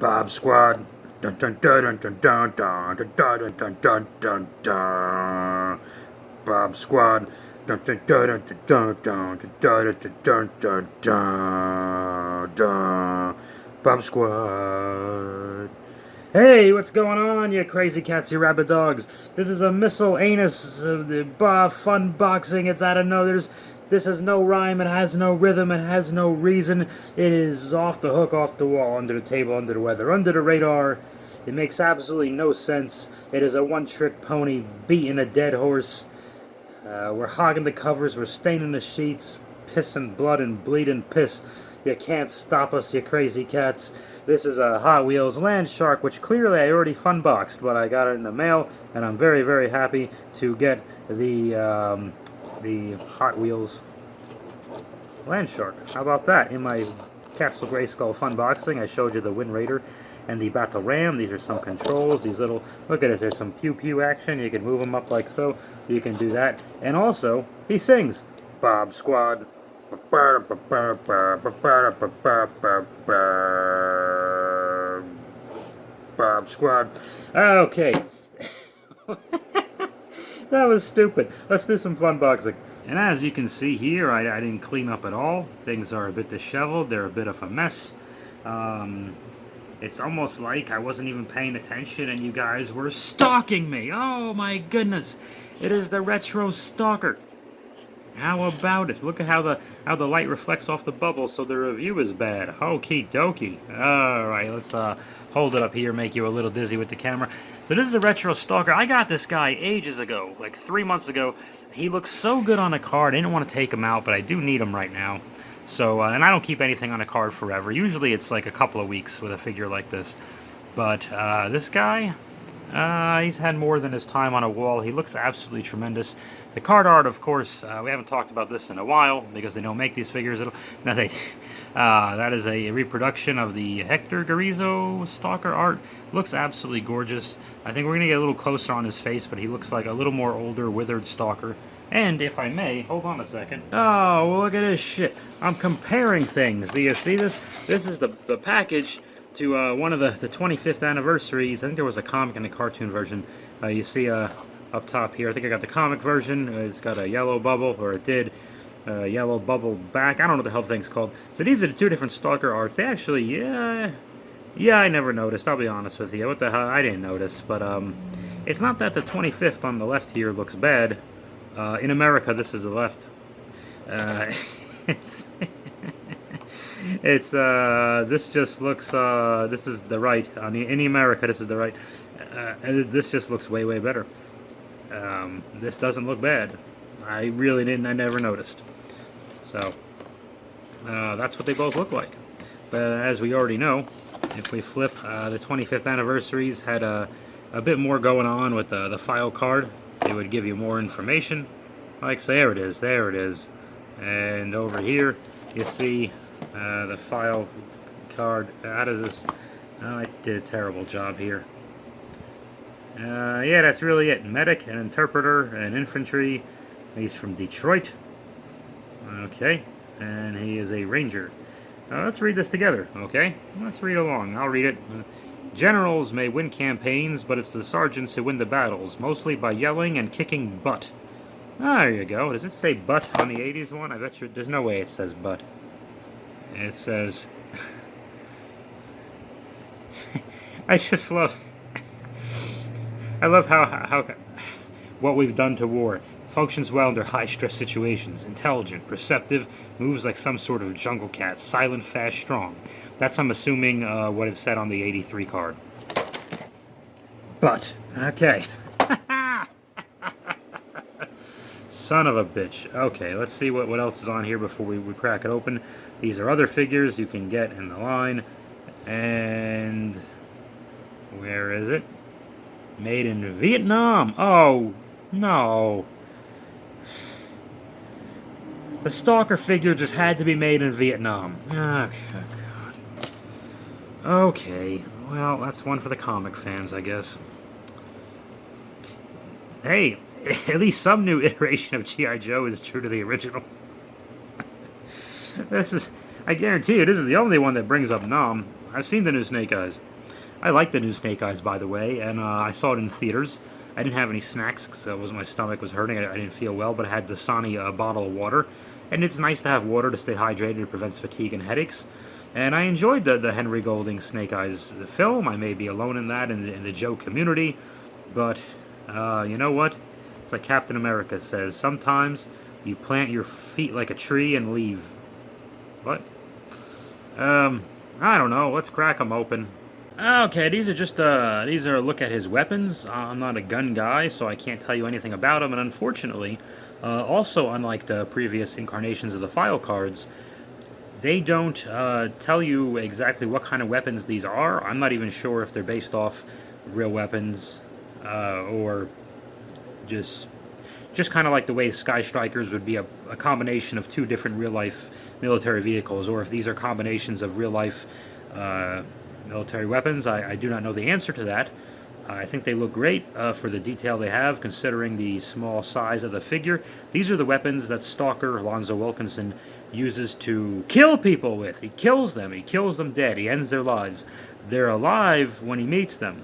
Bob Squad. Dun dun dun dun dun dun dun dun dun dun dun dun. Bob Squad. Dun dun dun dun dun dun dun dun dun dun dun. Bob Squad. Hey, what's going on, you crazy cats, you rabid dogs? This is a miscellaneous Funboxing. It's out of nowhere. This has no rhyme, it has no rhythm, it has no reason. It is off the hook, off the wall, under the table, under the weather, under the radar. It makes absolutely no sense. It is a one-trick pony beating a dead horse. We're hogging the covers, we're staining the sheets, pissing blood and bleeding piss. You can't stop us, you crazy cats. This is a Hot Wheels Land Shark, which clearly I already funboxed, but I got it in the mail, and I'm very, very happy to get the Hot Wheels Land Shark. How about that? In my Castle Grayskull Funboxing, I showed you the Wind Raider and the Battle Ram. These are some controls. These little, look at this, there's some pew-pew action. You can move them up like so. You can do that. And also, he sings, Bob Squad. Bob Squad. Okay. That was stupid. Let's do some funboxing. And as you can see here, I didn't clean up at all. Things are a bit disheveled. They're a bit of a mess. It's almost like I wasn't even paying attention and you guys were stalking me. Oh my goodness. It is the Retro Stalker. How about it? Look at how the light reflects off the bubble, so the review is bad. Okie dokie. Alright, let's hold it up here, make you a little dizzy with the camera. So this is a Retro Stalker. I got this guy ages ago, like 3 months ago. He looks so good on a card. I didn't want to take him out, but I do need him right now. So, and I don't keep anything on a card forever. Usually it's like a couple of weeks with a figure like this. But this guy, he's had more than his time on a wall. He looks absolutely tremendous. The card art, of course, we haven't talked about this in a while because they don't make these figures. That is a reproduction of the Hector Garizo Stalker art. Looks absolutely gorgeous. I think we're going to get a little closer on his face, but he looks like a little more older, withered Stalker. And if I may, hold on a second. Oh, well, look at this shit. I'm comparing things. Do you see this? This is the package to one of the 25th anniversaries. I think there was a comic and a cartoon version. You see up top here, I think I got the comic version. It's got a yellow bubble, or it did. Yellow bubble back. I don't know what the hell the thing's called. So these are the two different Stalker arts. They actually, yeah, I never noticed. I'll be honest with you. What the hell? I didn't notice. But it's not that the 25th on the left here looks bad. In America, this is the left. This just looks, this is the right. In America, this is the right. And this just looks way, way better. This doesn't look bad. I really didn't, I never noticed. So, that's what they both look like. But as we already know, if we flip, the 25th anniversaries had a bit more going on with the file card. It would give you more information. Like, so there it is, there it is. And over here, you see the file card. How does this... Oh, I did a terrible job here. Yeah, that's really it. Medic, an interpreter, an infantry. He's from Detroit. Okay, and he is a ranger. Let's read this together, okay? Let's read along. I'll read it. Generals may win campaigns, but it's the sergeants who win the battles, mostly by yelling and kicking butt. There you go. Does it say butt on the 80s one? I bet you there's no way it says butt. It says... I just love... I love how what we've done to war. Functions well under high-stress situations. Intelligent, perceptive, moves like some sort of jungle cat. Silent, fast, strong. That's, I'm assuming, what it said on the 83 card. But, okay. Son of a bitch. Okay, let's see what else is on here before we crack it open. These are other figures you can get in the line. And... where is it? Made in Vietnam. Oh, no. The Stalker figure just had to be made in Vietnam. Oh, God. Okay, well, that's one for the comic fans, I guess. Hey, at least some new iteration of G.I. Joe is true to the original. This is, I guarantee you, this is the only one that brings up Nam. I've seen the new Snake Eyes. I like the new Snake Eyes, by the way, and I saw it in theaters. I didn't have any snacks because my stomach was hurting. I didn't feel well, but I had the Dasani bottle of water. And it's nice to have water to stay hydrated. It prevents fatigue and headaches. And I enjoyed the Henry Golding Snake Eyes film. I may be alone in that in the Joe community. But you know what? It's like Captain America says, sometimes you plant your feet like a tree and leave. What? I don't know. Let's crack them open. Okay, these are just these are a look at his weapons. I'm not a gun guy, so I can't tell you anything about them. And unfortunately, also unlike the previous incarnations of the file cards, they don't tell you exactly what kind of weapons these are. I'm not even sure if they're based off real weapons or just kind of like the way Sky Strikers would be a combination of two different real-life military vehicles, or if these are combinations of real-life military weapons. I do not know the answer to that. I think they look great for the detail they have, considering the small size of the figure. These are the weapons that Stalker Alonzo Wilkinson uses to kill people with. He kills them. He kills them dead. He ends their lives. They're alive when he meets them,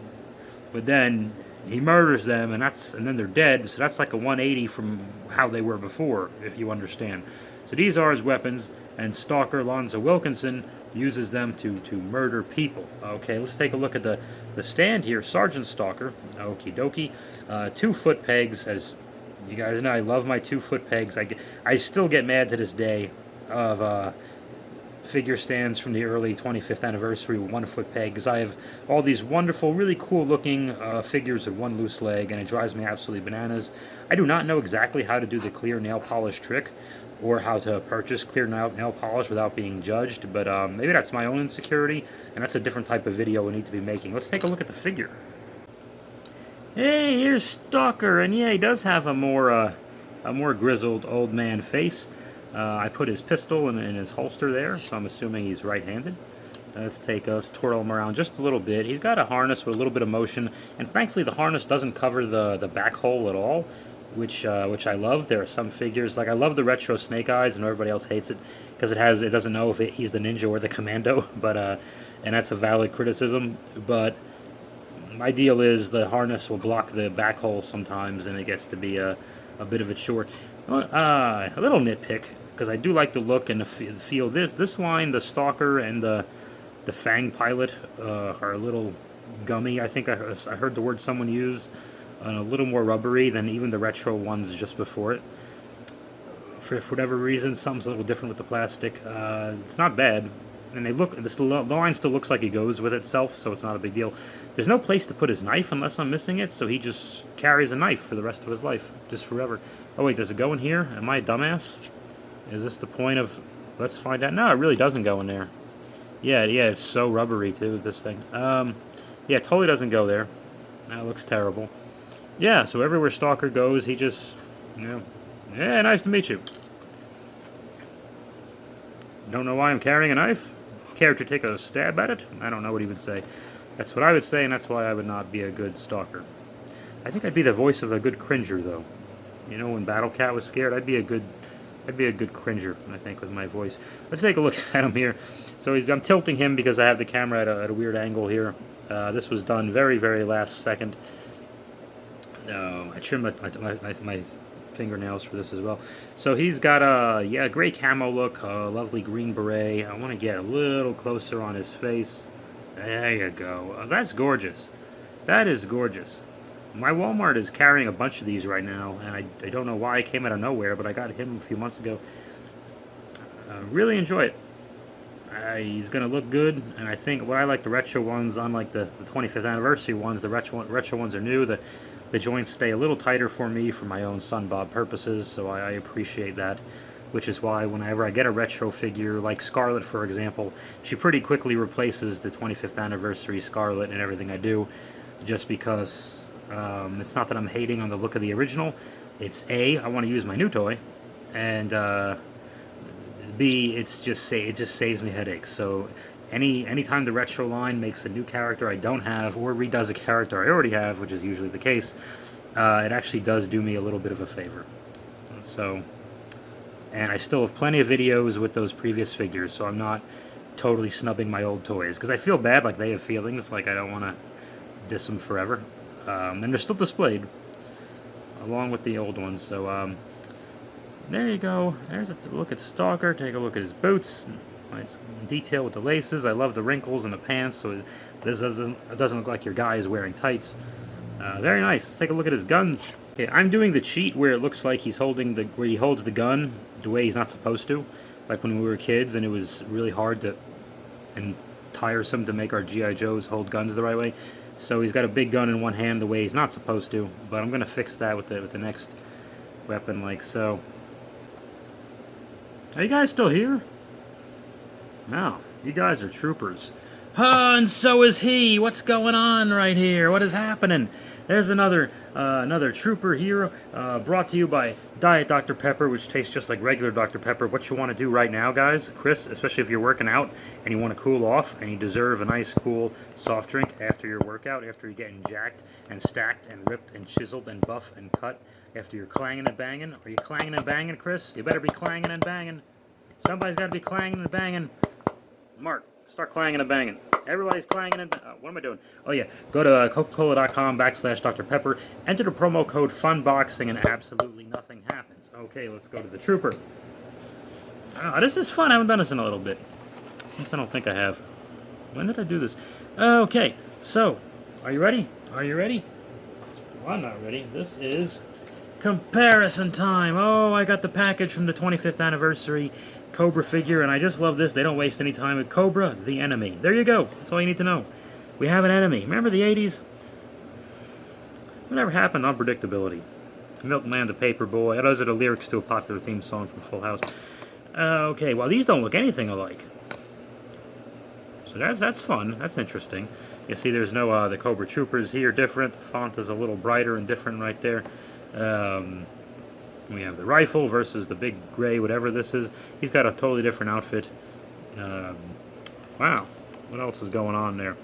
but then he murders them, and then they're dead. So that's like a 180 from how they were before, if you understand. So these are his weapons, and Stalker Alonzo Wilkinson uses them to murder people. Okay, let's take a look at the stand here. Sergeant Stalker, okie dokie. 2 foot pegs, as you guys know, I love my 2 foot pegs. I still get mad to this day of figure stands from the early 25th anniversary with 1 foot peg, because I have all these wonderful, really cool looking figures with 1 loose leg, and it drives me absolutely bananas. I do not know exactly how to do the clear nail polish trick, or how to purchase clear nail polish without being judged, but maybe that's my own insecurity, and that's a different type of video we need to be making. Let's take a look at the figure. Hey, here's Stalker, and yeah, he does have a more grizzled old man face. I put his pistol in his holster there, so I'm assuming he's right-handed. Let's twirl him around just a little bit. He's got a harness with a little bit of motion, and thankfully the harness doesn't cover the back hole at all, which I love. There are some figures, like I love the retro Snake Eyes, and everybody else hates it because it doesn't know if he's the ninja or the commando, but and that's a valid criticism. But my deal is the harness will block the back hole sometimes, and it gets to be a bit of a chore. A little nitpick, because I do like the look and the feel. This line, the Stalker and the Fang Pilot are a little gummy. I think I heard the word someone use, a little more rubbery than even the retro ones just before it. For whatever reason, something's a little different with the plastic. It's not bad, and the line still looks like it goes with itself, so it's not a big deal. There's no place to put his knife unless I'm missing it, so he just carries a knife for the rest of his life, just forever. Oh wait, does it go in here? Am I a dumbass? Is this the point of... Let's find out. No, it really doesn't go in there. Yeah, it's so rubbery too, this thing. Yeah, it totally doesn't go there. That looks terrible. Yeah, so everywhere Stalker goes, he just... Yeah, nice to meet you. Don't know why I'm carrying a knife? Care to take a stab at it? I don't know what he would say. That's what I would say, and that's why I would not be a good Stalker. I think I'd be the voice of a good cringer, though. You know, when Battle Cat was scared, I'd be a good cringer, I think, with my voice. Let's take a look at him here. So I'm tilting him because I have the camera at a weird angle here. This was done very, very last second. I trimmed my fingernails for this as well. So he's got a gray camo look, a lovely green beret. I want to get a little closer on his face. There you go. That's gorgeous. That is gorgeous. My Walmart is carrying a bunch of these right now, and I don't know why it came out of nowhere, but I got him a few months ago. Really enjoy it. He's going to look good, and I think what I like the retro ones, unlike the 25th anniversary ones, the retro ones are new. The joints stay a little tighter for me for my own Sun Bob purposes, so I appreciate that, which is why whenever I get a retro figure, like Scarlet, for example, she pretty quickly replaces the 25th anniversary Scarlet in everything I do, just because... it's not that I'm hating on the look of the original. It's A, I want to use my new toy, and B, it just saves me headaches. So anytime the retro line makes a new character I don't have, or redoes a character I already have, which is usually the case, it actually does do me a little bit of a favor. So, and I still have plenty of videos with those previous figures, so I'm not totally snubbing my old toys, because I feel bad, like they have feelings, like I don't want to diss them forever. And they're still displayed along with the old ones. So there you go. There's a look at Stalker. Take a look at his boots. Nice detail with the laces. I love the wrinkles in the pants, so this doesn't look like your guy is wearing tights. Very nice. Let's take a look at his guns. Okay, I'm doing the cheat where it looks like he's holding where he holds the gun the way he's not supposed to, like when we were kids, and it was really hard and tiresome to make our GI Joes hold guns the right way. So he's got a big gun in one hand the way he's not supposed to, but I'm gonna fix that with the next weapon, like so. Are you guys still here? No, you guys are troopers. And so is he. What's going on right here? What is happening? There's another trooper here, brought to you by Diet Dr. Pepper, which tastes just like regular Dr. Pepper. What you want to do right now, guys, Chris, especially if you're working out and you want to cool off and you deserve a nice, cool soft drink after your workout, after you're getting jacked and stacked and ripped and chiseled and buff and cut, after you're clanging and banging. Are you clanging and banging, Chris? You better be clanging and banging. Somebody's got to be clanging and banging. Mark, start clanging and banging. Everybody's clanging and what am I doing? Oh yeah, go to Coca-Cola.com/Dr. Pepper, enter the promo code Funboxing, and absolutely nothing happens. Okay, let's go to the trooper. Oh, this is fun. I haven't done this in a little bit. At least I don't think I have. When did I do this? Okay, so, are you ready? Are you ready? Well, I'm not ready. This is comparison time. Oh, I got the package from the 25th anniversary Cobra figure, and I just love this. They don't waste any time with Cobra, the enemy. There you go. That's all you need to know. We have an enemy. Remember the 80s? Whatever happened to unpredictability? Milkman the Paper Boy. Those are the lyrics to a popular theme song from Full House. Okay, well, these don't look anything alike. So that's fun. That's interesting. You see there's no, the Cobra Troopers here different. The font is a little brighter and different right there. We have the rifle versus the big gray, whatever this is. He's got a totally different outfit. Wow. What else is going on there?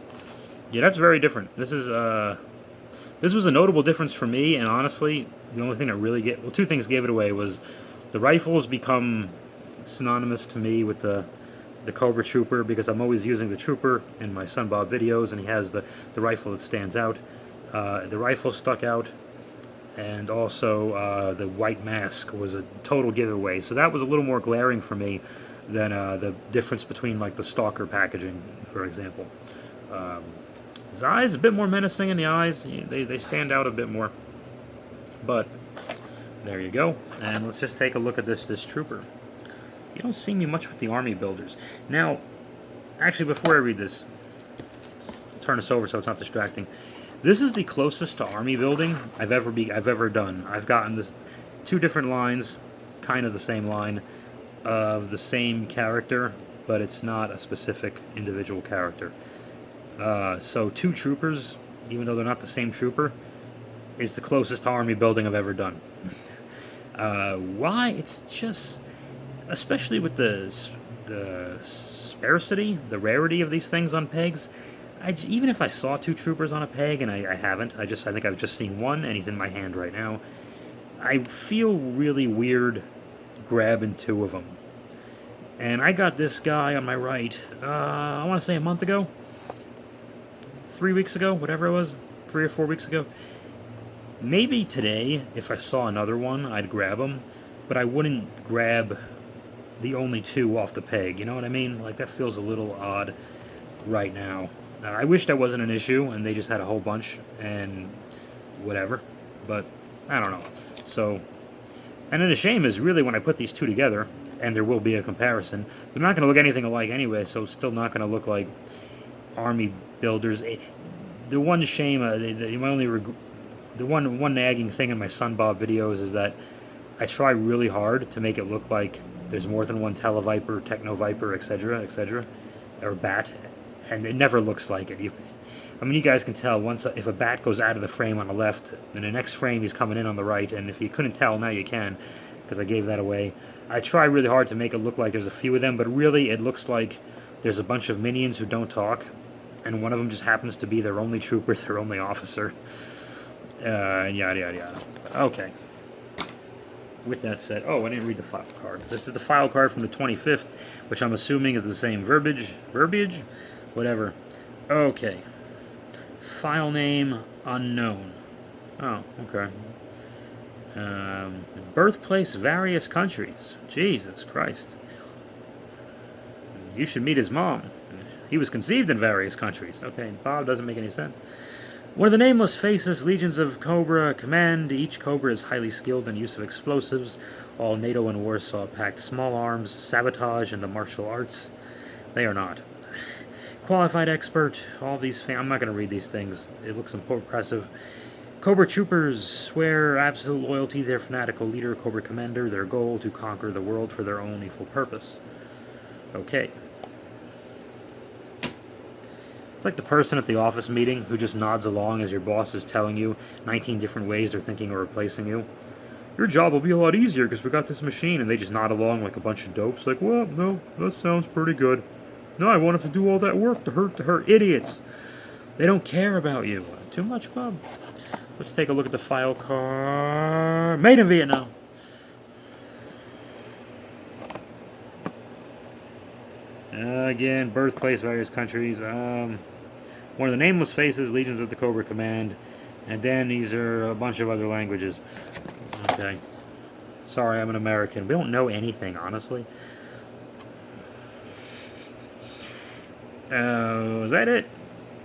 Yeah, that's very different. This was a notable difference for me, and honestly, the only thing that really well, two things gave it away was the rifles become synonymous to me with the Cobra Trooper, because I'm always using the Trooper in my Son Bob videos, and he has the rifle that stands out. The rifle stuck out. And also the white mask was a total giveaway. So that was a little more glaring for me than the difference between like the Stalker packaging, for example. His eyes, a bit more menacing in the eyes. They stand out a bit more. But there you go. And let's just take a look at this trooper. You don't see me much with the army builders. Now, actually, before I read this, let's turn this over so it's not distracting. This is the closest to army building I've ever done. I've gotten this two different lines, kind of the same line, of the same character, but it's not a specific individual character. So two troopers, even though they're not the same trooper, is the closest to army building I've ever done. Why? It's just, especially with the sparsity, the rarity of these things on pegs. Even if I saw two troopers on a peg, and I haven't, I think I've just seen one, and he's in my hand right now, I feel really weird grabbing two of them. And I got this guy on my right, I want to say a month ago? 3 weeks ago, whatever it was, 3 or 4 weeks ago. Maybe today, if I saw another one, I'd grab him, but I wouldn't grab the only two off the peg, you know what I mean? Like, that feels a little odd right now. I wish that wasn't an issue and they just had a whole bunch and whatever, but I don't know. So, and then the shame is really when I put these two together, and there will be a comparison, they're not going to look anything alike anyway, so it's still not going to look like army builders. The one shame, the one nagging thing in my Son Bob videos is that I try really hard to make it look like there's more than one Televiper, Techno Viper, etc., or Bat. And it never looks like it. I mean, you guys can tell if a bat goes out of the frame on the left, then the next frame he's coming in on the right. And if you couldn't tell, now you can, because I gave that away. I try really hard to make it look like there's a few of them, but really it looks like there's a bunch of minions who don't talk, and one of them just happens to be their only trooper, their only officer. Yada, yada, yada. Okay. with that said, oh, I didn't read the file card. This is the file card from the 25th, which I'm assuming is the same verbiage, whatever. Okay. File name unknown. Oh, okay. Birthplace various countries. Jesus Christ. You should meet his mom. He was conceived in various countries. Okay, Bob doesn't make any sense. One of the nameless faceless legions of Cobra Command. Each Cobra is highly skilled in use of explosives. All NATO and Warsaw packed small arms, sabotage, and the martial arts. They are not. Qualified expert. All these. I'm not going to read these things. It looks impressive. Cobra Troopers swear absolute loyalty to their fanatical leader, Cobra Commander. Their goal to conquer the world for their own evil purpose. Okay. It's like the person at the office meeting who just nods along as your boss is telling you 19 different ways they're thinking of replacing you. Your job will be a lot easier because we got this machine, and they just nod along like a bunch of dopes. Like, well, no, that sounds pretty good. No, I won't have to do all that work to hurt idiots. They don't care about you. Too much, Bob. Let's take a look at the file card. Made in Vietnam. Again, birthplace, various countries. One of the nameless faces, legions of the Cobra Command. And then these are a bunch of other languages. Okay. Sorry, I'm an American. We don't know anything, honestly. Is that it?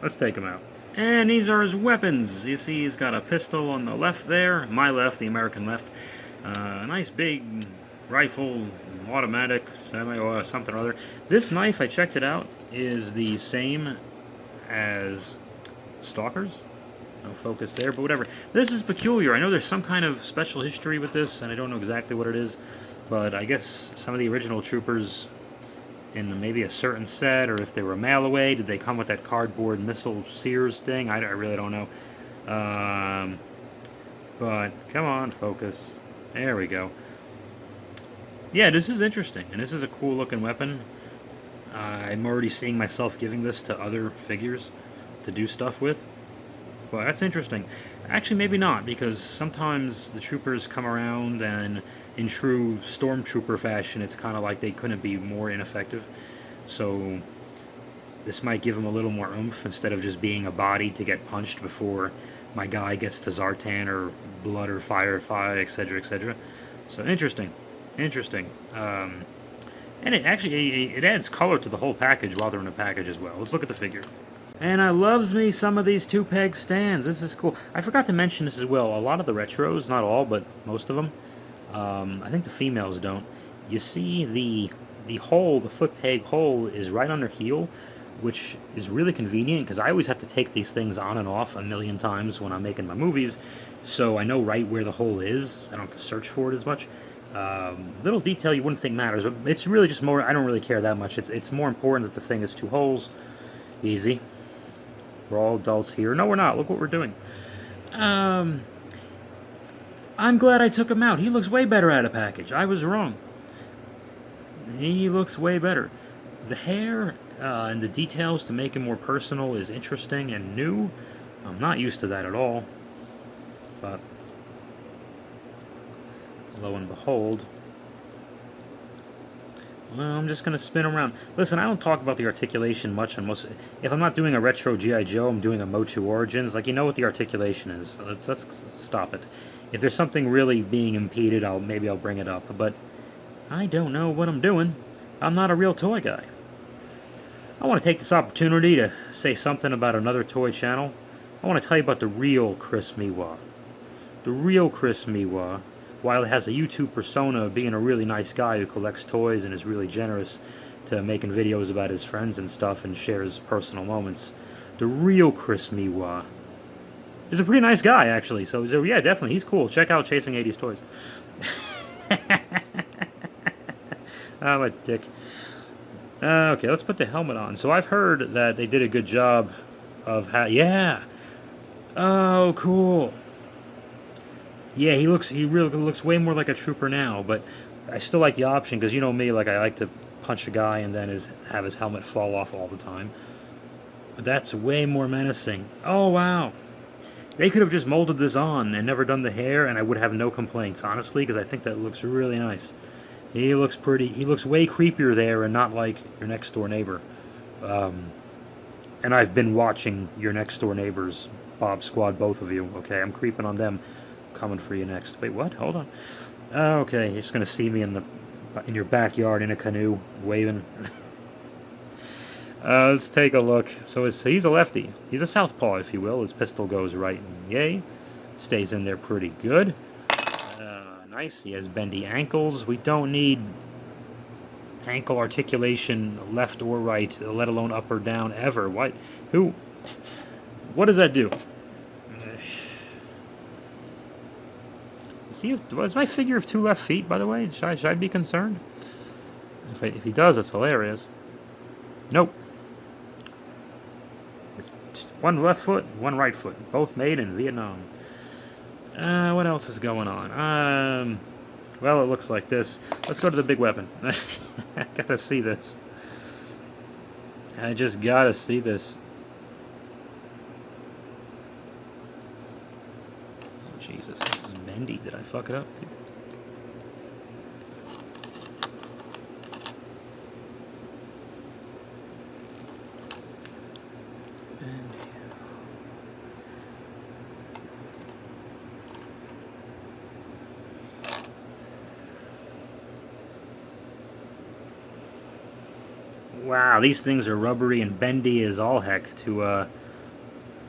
Let's take him out. And these are his weapons. You see he's got a pistol on the left there. My left, the American left. A nice big rifle, automatic, semi or something or other. This knife, I checked it out, is the same as Stalker's. No focus there, but whatever. This is peculiar. I know there's some kind of special history with this, and I don't know exactly what it is, but I guess some of the original troopers in maybe a certain set, or if they were mail away, did they come with that cardboard missile Sears thing? I really don't know. But come on, focus. There we go. Yeah, this is interesting, and this is a cool looking weapon. I'm already seeing myself giving this to other figures to do stuff with. But that's interesting. Actually, maybe not, because sometimes the troopers come around and in true stormtrooper fashion, it's kind of like they couldn't be more ineffective. So this might give them a little more oomph instead of just being a body to get punched before my guy gets to Zartan or blood or fire, etc., etc. So interesting. Interesting. And it actually it adds color to the whole package while they're in the package as well. Let's look at the figure. And I loves me some of these two-peg stands. This is cool. I forgot to mention this as well. A lot of the retros, not all, but most of them, I think the females don't. You see the hole, the foot peg hole, is right on their heel, which is really convenient because I always have to take these things on and off a million times when I'm making my movies, so I know right where the hole is. I don't have to search for it as much. Little detail you wouldn't think matters, but it's really just more. I don't really care that much. It's more important that the thing is two holes. Easy. We're all adults here. No, we're not. Look what we're doing. I'm glad I took him out. He looks way better out of package. I was wrong. He looks way better. The hair and the details to make him more personal is interesting and new. I'm not used to that at all. But lo and behold, well, I'm just going to spin around. Listen, I don't talk about the articulation much. If I'm not doing a retro G.I. Joe, I'm doing a Motu Origins. Like, you know what the articulation is. So let's stop it. If there's something really being impeded, maybe I'll bring it up. But I don't know what I'm doing. I'm not a real toy guy. I want to take this opportunity to say something about another toy channel. I want to tell you about the real Chris Miwa. The real Chris Miwa, while it has a YouTube persona of being a really nice guy who collects toys and is really generous to making videos about his friends and stuff and shares personal moments, the real Chris Miwa is a pretty nice guy, actually. So yeah, definitely, he's cool. Check out Chasing 80s Toys. I'm a dick. Okay, let's put the helmet on. So I've heard that they did a good job of yeah. Oh, cool. Yeah, he really looks way more like a trooper now, but I still like the option because you know me, like I like to punch a guy and then have his helmet fall off all the time. But that's way more menacing. Oh wow. They could have just molded this on and never done the hair, and I would have no complaints, honestly, because I think that looks really nice. He looks pretty. He looks way creepier there, and not like your next door neighbor. And I've been watching your next door neighbors, Bob Squad, both of you. Okay, I'm creeping on them. Coming for you next. Wait, what? Hold on. Okay, you're just gonna see me in your backyard in a canoe waving. Let's take a look. So he's a lefty. He's a southpaw, if you will. His pistol goes right and yay. Stays in there pretty good. Nice. He has bendy ankles. We don't need ankle articulation left or right, let alone up or down, ever. What? Who? What does that do? See, was my figure of 2 left feet, by the way? Should I be concerned? If he does, it's hilarious. Nope. It's 1 left foot, 1 right foot. Both made in Vietnam. What else is going on? Well, it looks like this. Let's go to the big weapon. I gotta see this. I just gotta see this. Oh, Jesus, this is bendy. Did I fuck it up? Wow, these things are rubbery and bendy as all heck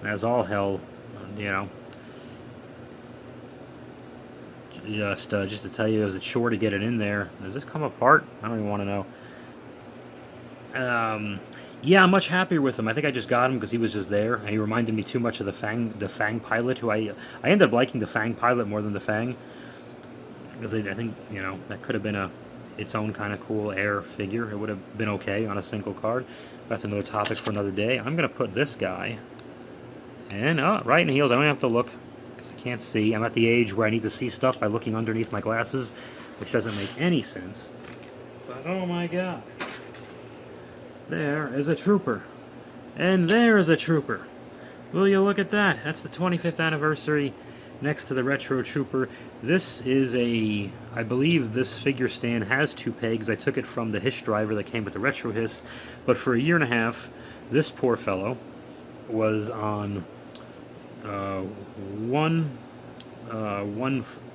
as all hell, you know. Just to tell you, it was a chore to get it in there. Does this come apart? I don't even want to know. Yeah, I'm much happier with him. I think I just got him because he was just there, and he reminded me too much of the Fang pilot, who I ended up liking the Fang pilot more than the Fang, because I think, you know, that could have been its own kind of cool air figure. It would have been okay on a single card. That's another topic for another day. I'm going to put this guy and right in the heels. I don't have to look because I can't see. I'm at the age where I need to see stuff by looking underneath my glasses, which doesn't make any sense. But oh my god. There is a trooper. And there is a trooper. Will you look at that? That's the 25th anniversary next to the Retro Trooper. This is I believe this figure stand has 2 pegs. I took it from the Hiss driver that came with the Retro Hiss, but for a year and a half, this poor fellow was on one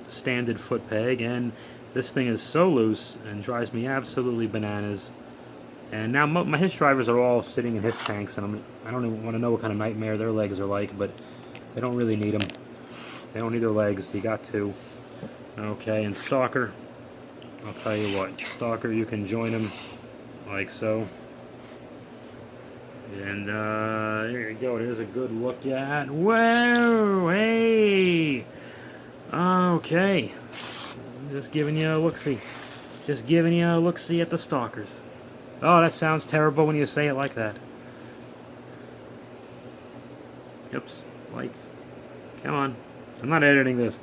standard foot peg, and this thing is so loose and drives me absolutely bananas. And now my Hiss drivers are all sitting in Hiss tanks, and I don't even want to know what kind of nightmare their legs are like, but they don't really need them. They don't need their legs. You got 2. Okay, and Stalker. I'll tell you what. Stalker, you can join him like so. And there you go. There's a good look at. Whoa! Hey! Okay. Just giving you a look-see. Just giving you a look-see at the Stalkers. Oh, that sounds terrible when you say it like that. Oops. Lights. Come on. I'm not editing this.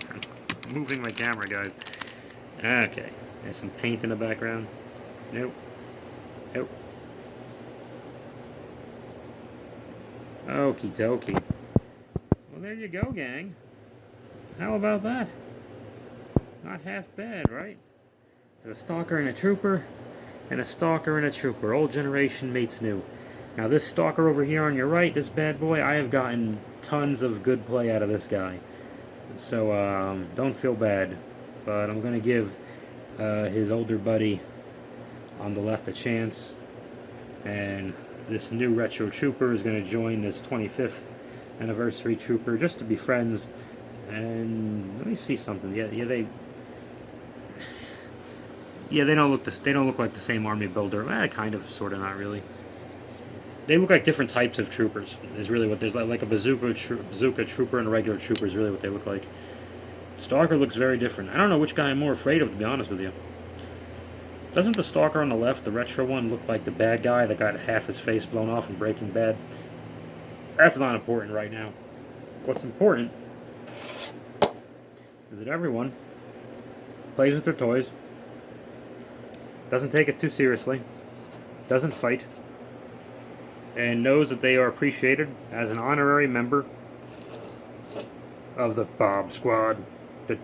I'm moving my camera, guys. Okay. There's some paint in the background. Nope. Nope. Okie dokie. Well, there you go, gang. How about that? Not half bad, right? There's a Stalker and a Trooper, and a Stalker and a Trooper. Old generation meets new. Now this Stalker over here on your right, this bad boy, I have gotten tons of good play out of this guy. So don't feel bad. But I'm going to give his older buddy on the left a chance. And this new Retro Trooper is going to join this 25th anniversary Trooper just to be friends. And let me see something. Yeah, they don't look like the same army builder. Kind of, sort of, not really. They look like different types of troopers. Is really what there's like a bazooka trooper and a regular trooper is really what they look like. Stalker looks very different. I don't know which guy I'm more afraid of, to be honest with you. Doesn't the Stalker on the left, the retro one, look like the bad guy that got half his face blown off in Breaking Bad? That's not important right now. What's important is that everyone plays with their toys, doesn't take it too seriously, doesn't fight, and knows that they are appreciated as an honorary member of the Bob Squad. Bob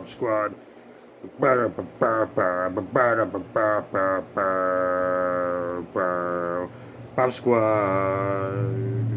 Squad. Bob Squad.